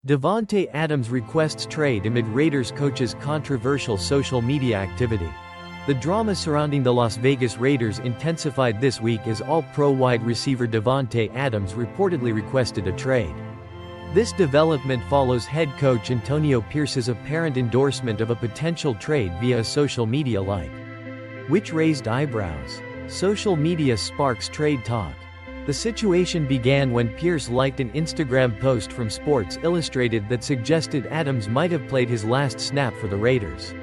Davante Adams requests trade amid Raiders coach's controversial social media activity. The drama surrounding the Las Vegas Raiders intensified this week as All-Pro wide receiver Davante Adams reportedly requested a trade. This development follows head coach Antonio Pierce's apparent endorsement of a potential trade via a social media like, which raised eyebrows. Social media sparks trade talk. The situation began when Pierce liked an Instagram post from Sports Illustrated that suggested Adams might have played his last snap for the Raiders.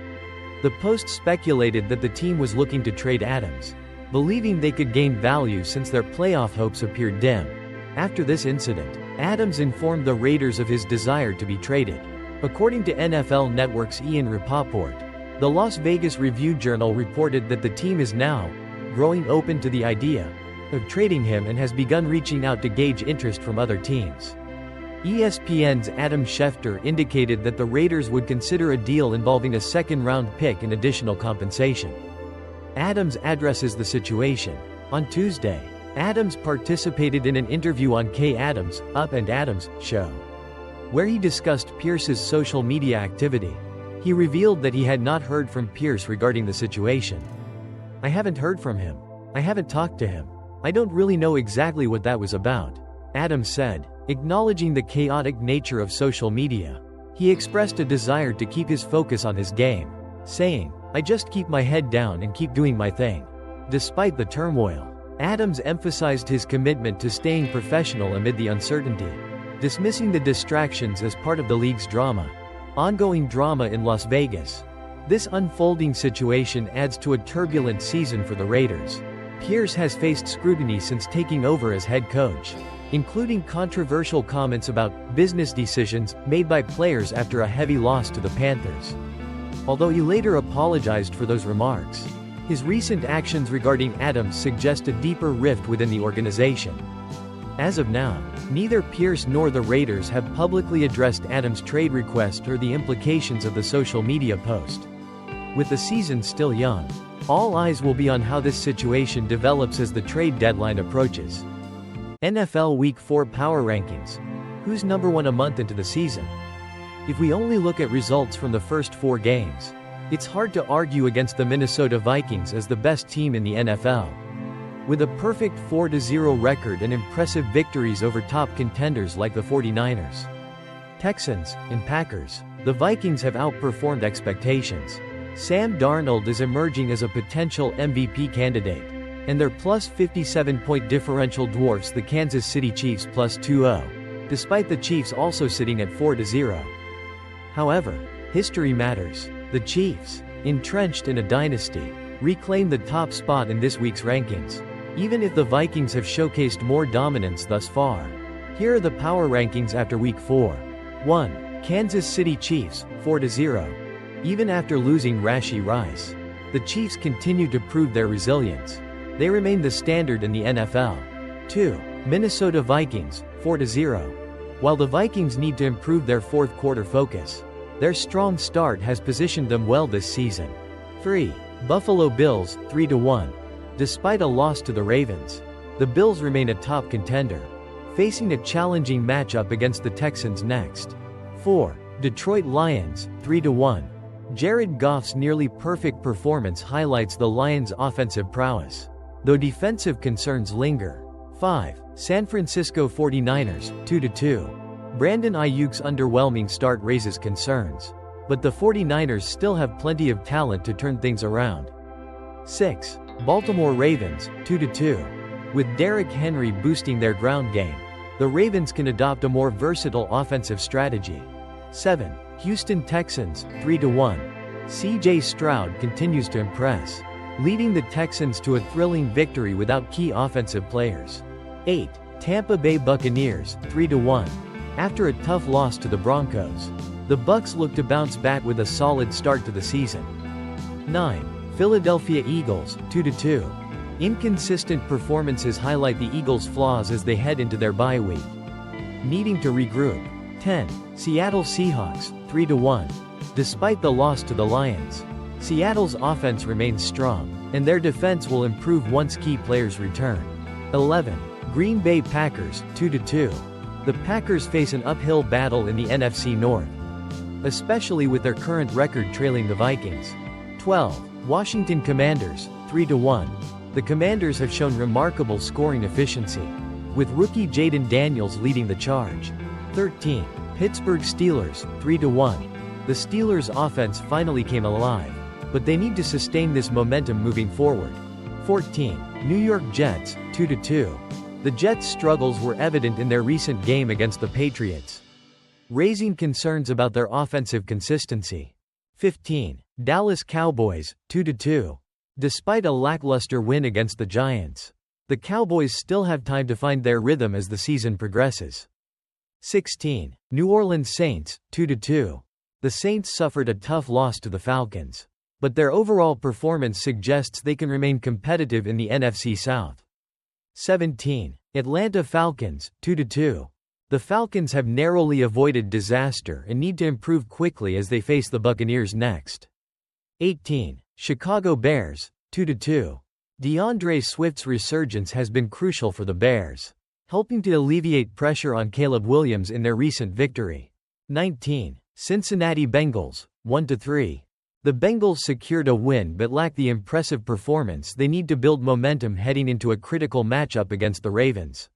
The post speculated that the team was looking to trade Adams, believing they could gain value since their playoff hopes appeared dim. After this incident, Adams informed the Raiders of his desire to be traded. According to NFL Network's Ian Rapoport, the Las Vegas Review-Journal reported that the team is now growing open to the idea of trading him and has begun reaching out to gauge interest from other teams. ESPN's Adam Schefter indicated that the Raiders would consider a deal involving a second-round pick and additional compensation. Adams addresses the situation. On Tuesday, Adams participated in an interview on Kay Adams' Up and Adams show, where he discussed Pierce's social media activity. He revealed that he had not heard from Pierce regarding the situation. "I haven't heard from him. I haven't talked to him. I don't really know exactly what that was about," Adams said, acknowledging the chaotic nature of social media. He expressed a desire to keep his focus on his game, saying, "I just keep my head down and keep doing my thing." Despite the turmoil, Adams emphasized his commitment to staying professional amid the uncertainty, dismissing the distractions as part of the league's drama. Ongoing drama in Las Vegas. This unfolding situation adds to a turbulent season for the Raiders. Pierce has faced scrutiny since taking over as head coach, including controversial comments about business decisions made by players after a heavy loss to the Panthers. Although he later apologized for those remarks, his recent actions regarding Adams suggest a deeper rift within the organization. As of now, neither Pierce nor the Raiders have publicly addressed Adams' trade request or the implications of the social media post. With the season still young, all eyes will be on how this situation develops as the trade deadline approaches. NFL Week 4 Power Rankings. Who's number 1 a month into the season? If we only look at results from the first 4 games, it's hard to argue against the Minnesota Vikings as the best team in the NFL. With a perfect 4-0 record and impressive victories over top contenders like the 49ers, Texans, and Packers, the Vikings have outperformed expectations. Sam Darnold is emerging as a potential MVP candidate, and their plus 57-point differential dwarfs the Kansas City Chiefs plus 2-0, despite the Chiefs also sitting at 4-0. However, history matters. The Chiefs, entrenched in a dynasty, reclaim the top spot in this week's rankings, even if the Vikings have showcased more dominance thus far. Here are the power rankings after Week 4. 1. Kansas City Chiefs, 4-0. Even after losing Rashee Rice, the Chiefs continue to prove their resilience. They remain the standard in the NFL. 2. Minnesota Vikings, 4-0. While the Vikings need to improve their fourth quarter focus, their strong start has positioned them well this season. 3. Buffalo Bills, 3-1. Despite a loss to the Ravens, the Bills remain a top contender, facing a challenging matchup against the Texans next. 4. Detroit Lions, 3-1. Jared Goff's nearly perfect performance highlights the Lions' offensive prowess, though defensive concerns linger. 5. San Francisco 49ers, 2-2. Brandon Ayuk's underwhelming start raises concerns, but the 49ers still have plenty of talent to turn things around. 6. Baltimore Ravens, 2-2. With Derrick Henry boosting their ground game, the Ravens can adopt a more versatile offensive strategy. 7. Houston Texans, 3-1. C.J. Stroud continues to impress, leading the Texans to a thrilling victory without key offensive players. 8. Tampa Bay Buccaneers, 3-1. After a tough loss to the Broncos, the Bucs look to bounce back with a solid start to the season. 9. Philadelphia Eagles, 2-2. Inconsistent performances highlight the Eagles' flaws as they head into their bye week, needing to regroup. 10. Seattle Seahawks, 3-1. Despite the loss to the Lions, Seattle's offense remains strong, and their defense will improve once key players return. 11. Green Bay Packers, 2-2. The Packers face an uphill battle in the NFC North, especially with their current record trailing the Vikings. 12. Washington Commanders, 3-1. The Commanders have shown remarkable scoring efficiency, with rookie Jaden Daniels leading the charge. 13. Pittsburgh Steelers, 3-1. The Steelers' offense finally came alive, but they need to sustain this momentum moving forward. 14. New York Jets, 2-2. The Jets' struggles were evident in their recent game against the Patriots, raising concerns about their offensive consistency. 15. Dallas Cowboys, 2-2. Despite a lackluster win against the Giants, the Cowboys still have time to find their rhythm as the season progresses. 16. New Orleans Saints, 2-2. The Saints suffered a tough loss to the Falcons, but their overall performance suggests they can remain competitive in the NFC South. 17. Atlanta Falcons, 2-2. The Falcons have narrowly avoided disaster and need to improve quickly as they face the Buccaneers next. 18. Chicago Bears, 2-2. DeAndre Swift's resurgence has been crucial for the Bears, helping to alleviate pressure on Caleb Williams in their recent victory. 19. Cincinnati Bengals, 1-3. The Bengals secured a win but lack the impressive performance they need to build momentum heading into a critical matchup against the Ravens.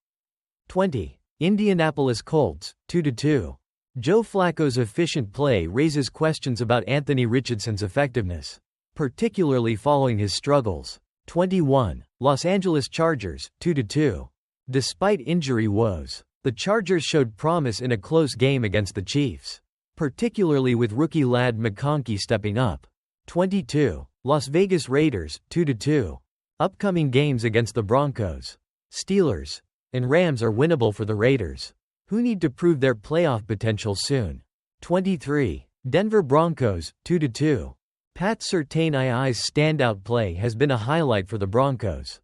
20. Indianapolis Colts, 2-2. Joe Flacco's efficient play raises questions about Anthony Richardson's effectiveness, particularly following his struggles. 21. Los Angeles Chargers, 2-2. Despite injury woes, the Chargers showed promise in a close game against the Chiefs, particularly with rookie Ladd McConkey stepping up. 22. Las Vegas Raiders, 2-2. Upcoming games against the Broncos, Steelers, and Rams are winnable for the Raiders, who need to prove their playoff potential soon. 23. Denver Broncos, 2-2. Pat Surtain's standout play has been a highlight for the Broncos,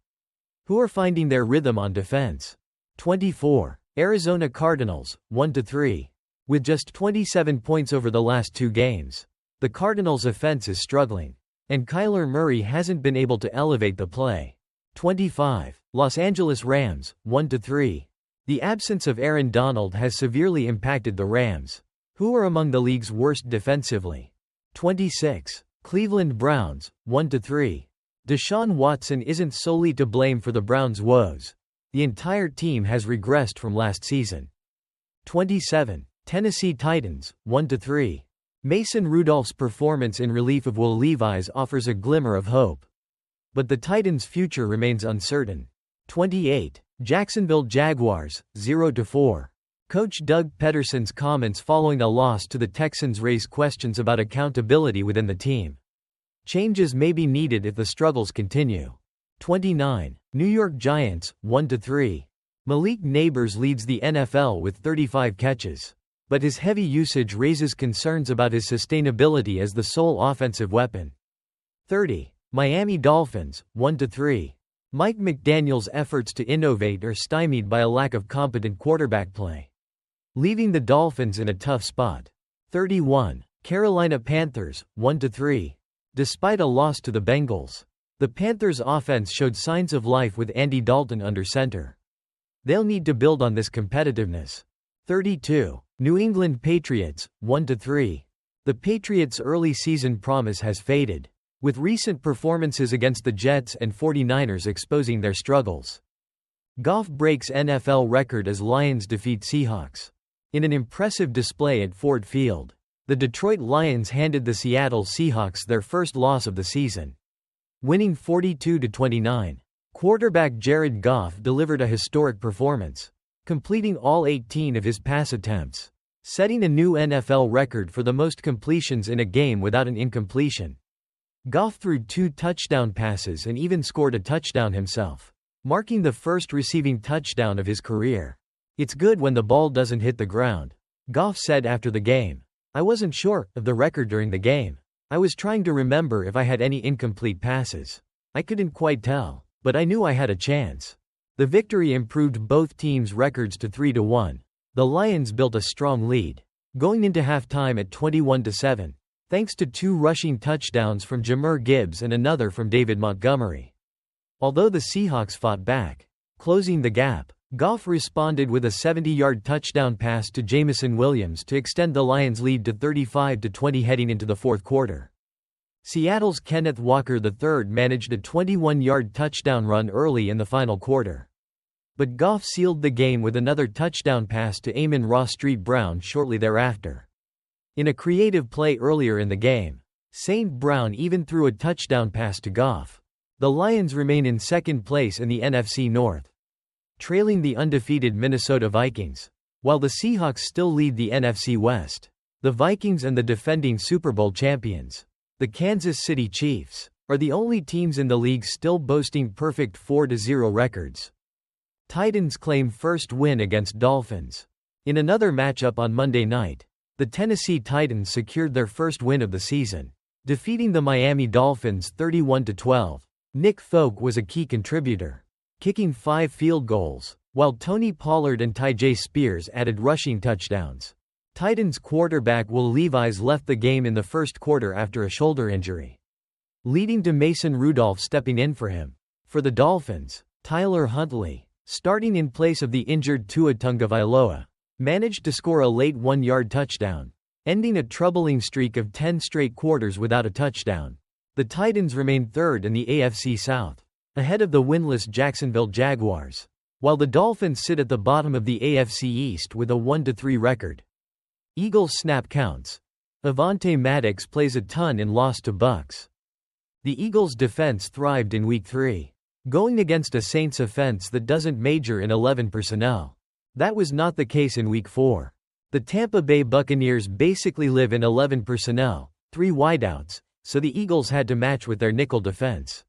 who are finding their rhythm on defense. 24. Arizona Cardinals, 1-3. With just 27 points over the last 2 games, the Cardinals' offense is struggling, and Kyler Murray hasn't been able to elevate the play. 25. Los Angeles Rams, 1-3. The absence of Aaron Donald has severely impacted the Rams, who are among the league's worst defensively. 26. Cleveland Browns, 1-3. Deshaun Watson isn't solely to blame for the Browns' woes. The entire team has regressed from last season. 27. Tennessee Titans, 1-3. Mason Rudolph's performance in relief of Will Levis offers a glimmer of hope, but the Titans' future remains uncertain. 28. Jacksonville Jaguars, 0-4. Coach Doug Peterson's comments following a loss to the Texans raise questions about accountability within the team. Changes may be needed if the struggles continue. 29. New York Giants, 1-3. Malik Nabers leads the NFL with 35 catches, but his heavy usage raises concerns about his sustainability as the sole offensive weapon. 30. Miami Dolphins, 1-3. Mike McDaniel's efforts to innovate are stymied by a lack of competent quarterback play, leaving the Dolphins in a tough spot. 31. Carolina Panthers, 1-3. Despite a loss to the Bengals, the Panthers' offense showed signs of life with Andy Dalton under center. They'll need to build on this competitiveness. 32. New England Patriots, 1-3. The Patriots' early season promise has faded, with recent performances against the Jets and 49ers exposing their struggles. Goff breaks NFL record as Lions defeat Seahawks. In an impressive display at Ford Field, the Detroit Lions handed the Seattle Seahawks their first loss of the season, winning 42-29. Quarterback Jared Goff delivered a historic performance, completing all 18 of his pass attempts, setting a new NFL record for the most completions in a game without an incompletion. Goff threw 2 touchdown passes and even scored a touchdown himself, marking the first receiving touchdown of his career. "It's good when the ball doesn't hit the ground," Goff said after the game. "I wasn't sure of the record during the game. I was trying to remember if I had any incomplete passes. I couldn't quite tell, but I knew I had a chance." The victory improved both teams' records to 3-1. The Lions built a strong lead, going into halftime at 21-7. Thanks to 2 rushing touchdowns from Jahmyr Gibbs and another from David Montgomery. Although the Seahawks fought back, closing the gap, Goff responded with a 70-yard touchdown pass to Jameson Williams to extend the Lions' lead to 35-20 heading into the fourth quarter. Seattle's Kenneth Walker III managed a 21-yard touchdown run early in the final quarter. But Goff sealed the game with another touchdown pass to Amon-Ra St. Brown shortly thereafter. In a creative play earlier in the game, St. Brown even threw a touchdown pass to Goff. The Lions remain in second place in the NFC North, trailing the undefeated Minnesota Vikings, while the Seahawks still lead the NFC West. The Vikings and the defending Super Bowl champions, the Kansas City Chiefs, are the only teams in the league still boasting perfect 4-0 records. Titans claim first win against Dolphins. In another matchup on Monday night, the Tennessee Titans secured their first win of the season, defeating the Miami Dolphins 31-12. Nick Folk was a key contributor, kicking 5 field goals, while Tony Pollard and Tyjae Spears added rushing touchdowns. Titans quarterback Will Levis left the game in the first quarter after a shoulder injury, leading to Mason Rudolph stepping in for him. For the Dolphins, Tyler Huntley, starting in place of the injured Tua Tagovailoa, managed to score a late 1-yard touchdown, ending a troubling streak of 10 straight quarters without a touchdown. The Titans remain third in the AFC South, ahead of the winless Jacksonville Jaguars, while the Dolphins sit at the bottom of the AFC East with a 1-3 record. Eagles snap counts. Avonte Maddox plays a ton in loss to Bucks. The Eagles' defense thrived in Week 3, going against a Saints offense that doesn't major in 11 personnel. That was not the case in Week 4. The Tampa Bay Buccaneers basically live in 11 personnel, 3 wideouts, so the Eagles had to match with their nickel defense.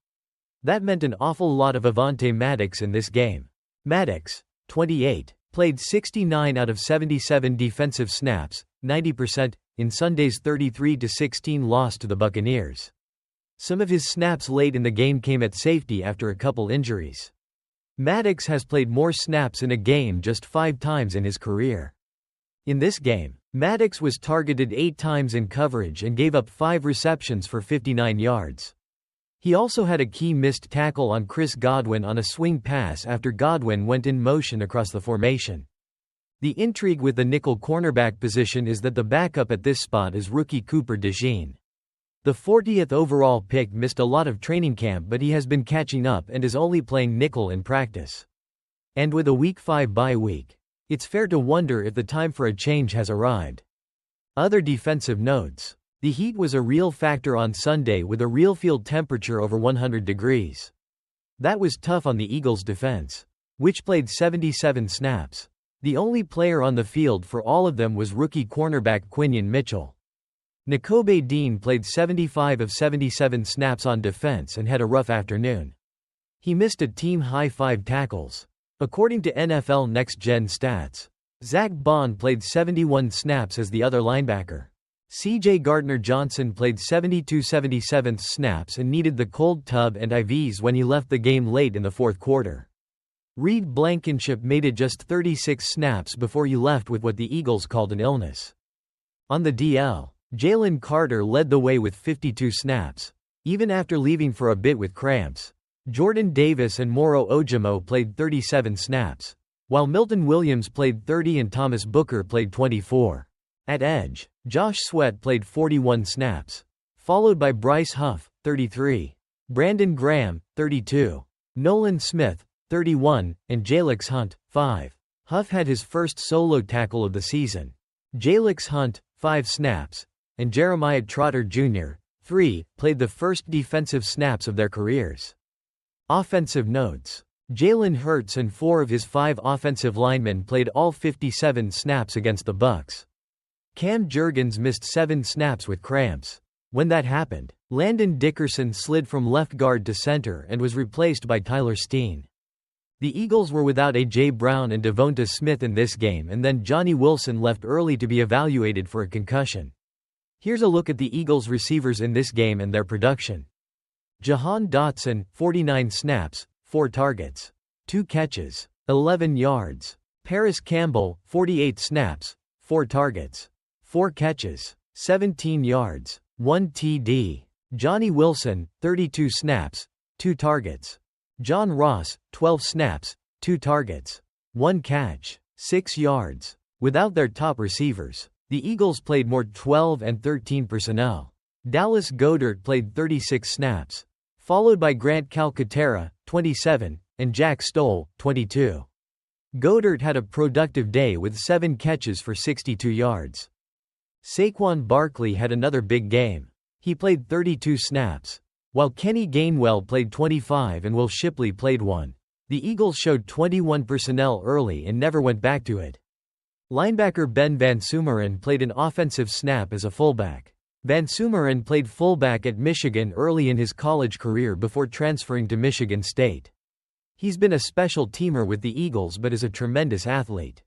That meant an awful lot of Avonte Maddox in this game. Maddox, 28, played 69 out of 77 defensive snaps, 90%, in Sunday's 33-16 loss to the Buccaneers. Some of his snaps late in the game came at safety after a couple injuries. Maddox has played more snaps in a game just 5 times in his career. In this game, Maddox was targeted 8 times in coverage and gave up 5 receptions for 59 yards. He also had a key missed tackle on Chris Godwin on a swing pass after Godwin went in motion across the formation. The intrigue with the nickel cornerback position is that the backup at this spot is rookie Cooper DeJean. The 40th overall pick missed a lot of training camp, but he has been catching up and is only playing nickel in practice. And with a Week 5 bye week, it's fair to wonder if the time for a change has arrived. Other defensive notes. The heat was a real factor on Sunday with a real field temperature over 100 degrees. That was tough on the Eagles' defense, which played 77 snaps. The only player on the field for all of them was rookie cornerback Quinion Mitchell. Nakobe Dean played 75 of 77 snaps on defense and had a rough afternoon. He missed a team-high 5 tackles. According to NFL Next Gen Stats, Zach Bond played 71 snaps as the other linebacker. C.J. Gardner-Johnson played 72/77 snaps and needed the cold tub and IVs when he left the game late in the fourth quarter. Reed Blankenship made it just 36 snaps before he left with what the Eagles called an illness. On the DL, Jalen Carter led the way with 52 snaps, even after leaving for a bit with cramps. Jordan Davis and Moro Ojomo played 37 snaps, while Milton Williams played 30 and Thomas Booker played 24. At edge, Josh Sweat played 41 snaps, followed by Bryce Huff, 33, Brandon Graham, 32, Nolan Smith, 31, and Jalix Hunt, 5. Huff had his first solo tackle of the season. Jalix Hunt, 5 snaps, and Jeremiah Trotter Jr., 3, played the first defensive snaps of their careers. Offensive notes. Jalen Hurts and 4 of his 5 offensive linemen played all 57 snaps against the Bucks. Cam Jurgens missed 7 snaps with cramps. When that happened, Landon Dickerson slid from left guard to center and was replaced by Tyler Steen. The Eagles were without A.J. Brown and Devonta Smith in this game, and then Johnny Wilson left early to be evaluated for a concussion. Here's a look at the Eagles receivers in this game and their production. Jahan Dotson, 49 snaps, 4 targets, 2 catches, 11 yards. Paris Campbell, 48 snaps, 4 targets, 4 catches, 17 yards, 1 TD. Johnny Wilson, 32 snaps, 2 targets. John Ross, 12 snaps, 2 targets. 1 catch, 6 yards. Without their top receivers, the Eagles played more 12 and 13 personnel. Dallas Goedert played 36 snaps, followed by Grant Calcaterra, 27, and Jack Stoll, 22. Goedert had a productive day with 7 catches for 62 yards. Saquon Barkley had another big game. He played 32 snaps, while Kenny Gainwell played 25 and Will Shipley played 1. The Eagles showed 21 personnel early and never went back to it. Linebacker Ben VanSumeren played an offensive snap as a fullback. VanSumeren played fullback at Michigan early in his college career before transferring to Michigan State. He's been a special teamer with the Eagles but is a tremendous athlete.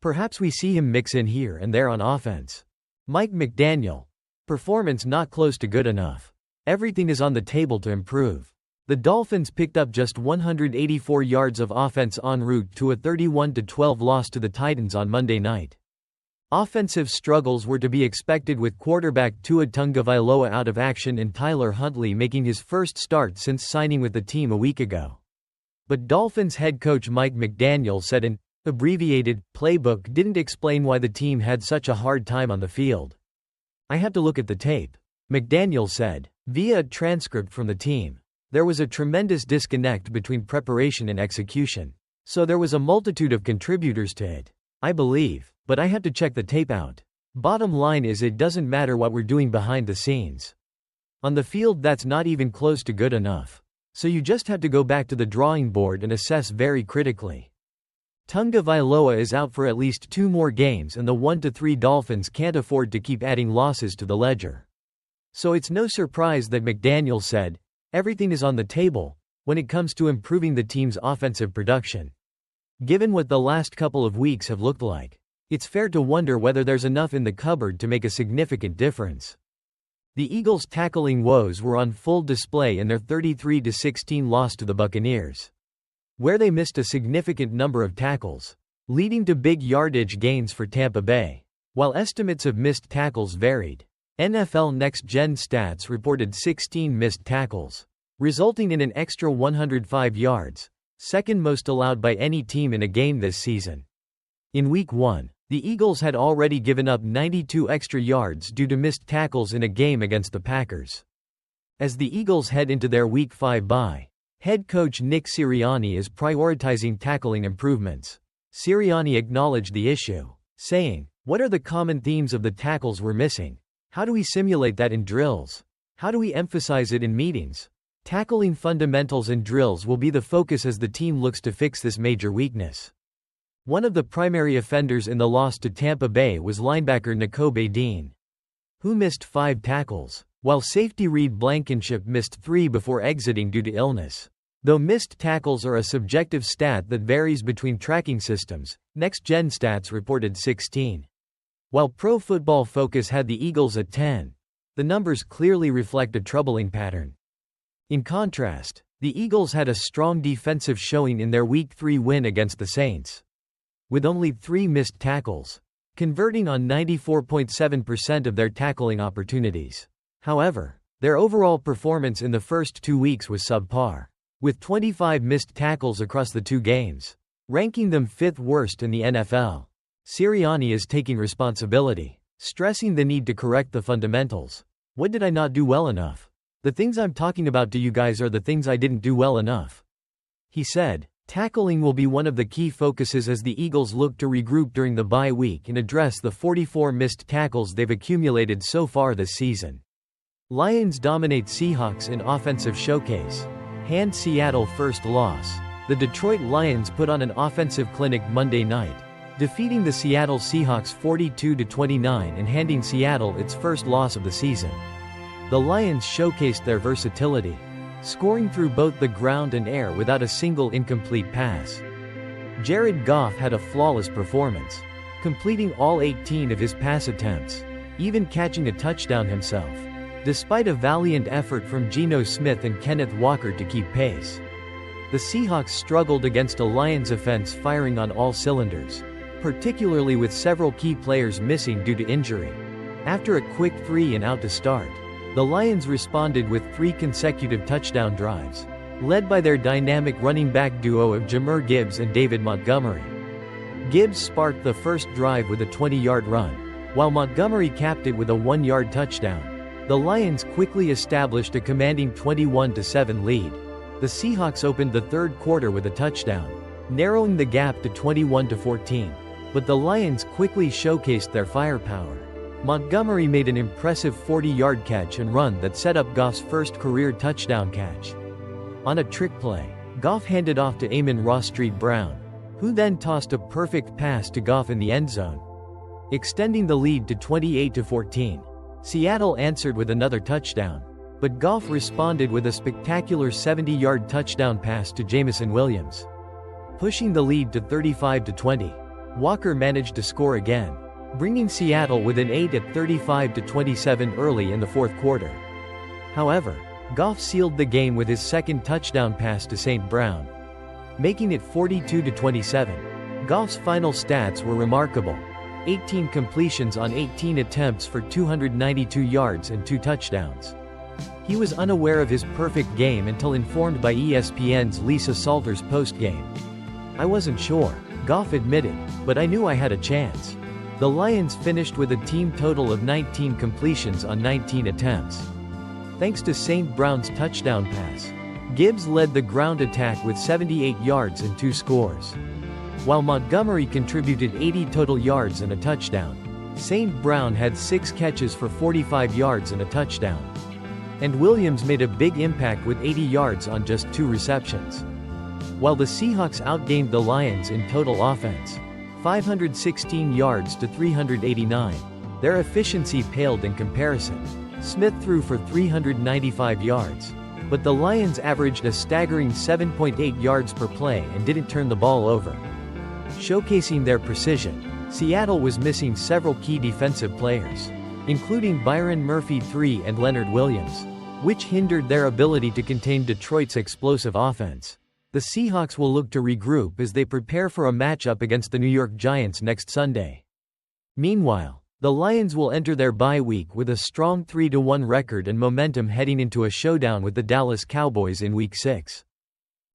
Perhaps we see him mix in here and there on offense. Mike McDaniel. Performance not close to good enough. Everything is on the table to improve. The Dolphins picked up just 184 yards of offense en route to a 31-12 loss to the Titans on Monday night. Offensive struggles were to be expected with quarterback Tua Tagovailoa out of action and Tyler Huntley making his first start since signing with the team a week ago. But Dolphins head coach Mike McDaniel said an abbreviated playbook didn't explain why the team had such a hard time on the field. "I had to look at the tape," McDaniel said, via a transcript from the team. "There was a tremendous disconnect between preparation and execution. So there was a multitude of contributors to it, I believe, but I had to check the tape out. Bottom line is it doesn't matter what we're doing behind the scenes. On the field that's not even close to good enough. So you just have to go back to the drawing board and assess very critically." Tagovailoa is out for at least 2 more games and the 1-3 Dolphins can't afford to keep adding losses to the ledger. So it's no surprise that McDaniel said, "Everything is on the table," when it comes to improving the team's offensive production. Given what the last couple of weeks have looked like, it's fair to wonder whether there's enough in the cupboard to make a significant difference. The Eagles' tackling woes were on full display in their 33-16 loss to the Buccaneers, where they missed a significant number of tackles, leading to big yardage gains for Tampa Bay. While estimates of missed tackles varied, NFL Next Gen Stats reported 16 missed tackles, resulting in an extra 105 yards, second most allowed by any team in a game this season. In Week 1, the Eagles had already given up 92 extra yards due to missed tackles in a game against the Packers. As the Eagles head into their Week 5 bye, head coach Nick Sirianni is prioritizing tackling improvements. Sirianni acknowledged the issue, saying, "What are the common themes of the tackles we're missing? How do we simulate that in drills? How do we emphasize it in meetings? Tackling fundamentals and drills will be the focus as the team looks to fix this major weakness." One of the primary offenders in the loss to Tampa Bay was linebacker Nakobe Dean, who missed 5 tackles, while safety Reed Blankenship missed 3 before exiting due to illness. Though missed tackles are a subjective stat that varies between tracking systems, Next Gen Stats reported 16. While Pro Football Focus had the Eagles at 10, the numbers clearly reflect a troubling pattern. In contrast, the Eagles had a strong defensive showing in their Week 3 win against the Saints, with only 3 missed tackles, converting on 94.7% of their tackling opportunities. However, their overall performance in the first 2 weeks was subpar, with 25 missed tackles across the 2 games, ranking them 5th worst in the NFL. Sirianni is taking responsibility, stressing the need to correct the fundamentals. "What did I not do well enough? The things I'm talking about to you guys are the things I didn't do well enough," he said. Tackling will be one of the key focuses as the Eagles look to regroup during the bye week and address the 44 missed tackles they've accumulated so far this season. Lions dominate Seahawks in offensive showcase. Hand Seattle first loss. The Detroit Lions put on an offensive clinic Monday night, defeating the Seattle Seahawks 42-29 and handing Seattle its first loss of the season. The Lions showcased their versatility, scoring through both the ground and air without a single incomplete pass. Jared Goff had a flawless performance, completing all 18 of his pass attempts, even catching a touchdown himself, despite a valiant effort from Geno Smith and Kenneth Walker to keep pace. The Seahawks struggled against a Lions offense firing on all cylinders, particularly with several key players missing due to injury. After a quick 3-and-out to start, the Lions responded with 3 consecutive touchdown drives, led by their dynamic running back duo of Jahmyr Gibbs and David Montgomery. Gibbs sparked the first drive with a 20-yard run, while Montgomery capped it with a 1-yard touchdown. The Lions quickly established a commanding 21-7 lead. The Seahawks opened the third quarter with a touchdown, narrowing the gap to 21-14. But the Lions quickly showcased their firepower. Montgomery made an impressive 40-yard catch and run that set up Goff's first career touchdown catch. On a trick play, Goff handed off to Amon-Ra St. Brown, who then tossed a perfect pass to Goff in the end zone, extending the lead to 28-14. Seattle answered with another touchdown, but Goff responded with a spectacular 70-yard touchdown pass to Jameson Williams, pushing the lead to 35-20. Walker managed to score again, bringing Seattle within 8 at 35-27 early in the fourth quarter. However, Goff sealed the game with his second touchdown pass to St. Brown, making it 42-27. Goff's final stats were remarkable: 18 completions on 18 attempts for 292 yards and 2 touchdowns. He was unaware of his perfect game until informed by ESPN's Lisa Salters post-game. "I wasn't sure," Goff admitted, "but I knew I had a chance." The Lions finished with a team total of 19 completions on 19 attempts, thanks to St. Brown's touchdown pass. Gibbs led the ground attack with 78 yards and 2 scores, while Montgomery contributed 80 total yards and a touchdown. St. Brown had 6 catches for 45 yards and a touchdown, and Williams made a big impact with 80 yards on just 2 receptions. While the Seahawks outgained the Lions in total offense, 516 yards to 389, their efficiency paled in comparison. Smith threw for 395 yards, but the Lions averaged a staggering 7.8 yards per play and didn't turn the ball over. Showcasing their precision, Seattle was missing several key defensive players, including Byron Murphy III and Leonard Williams, which hindered their ability to contain Detroit's explosive offense. The Seahawks will look to regroup as they prepare for a matchup against the New York Giants next Sunday. Meanwhile, the Lions will enter their bye week with a strong 3-1 record and momentum heading into a showdown with the Dallas Cowboys in Week 6.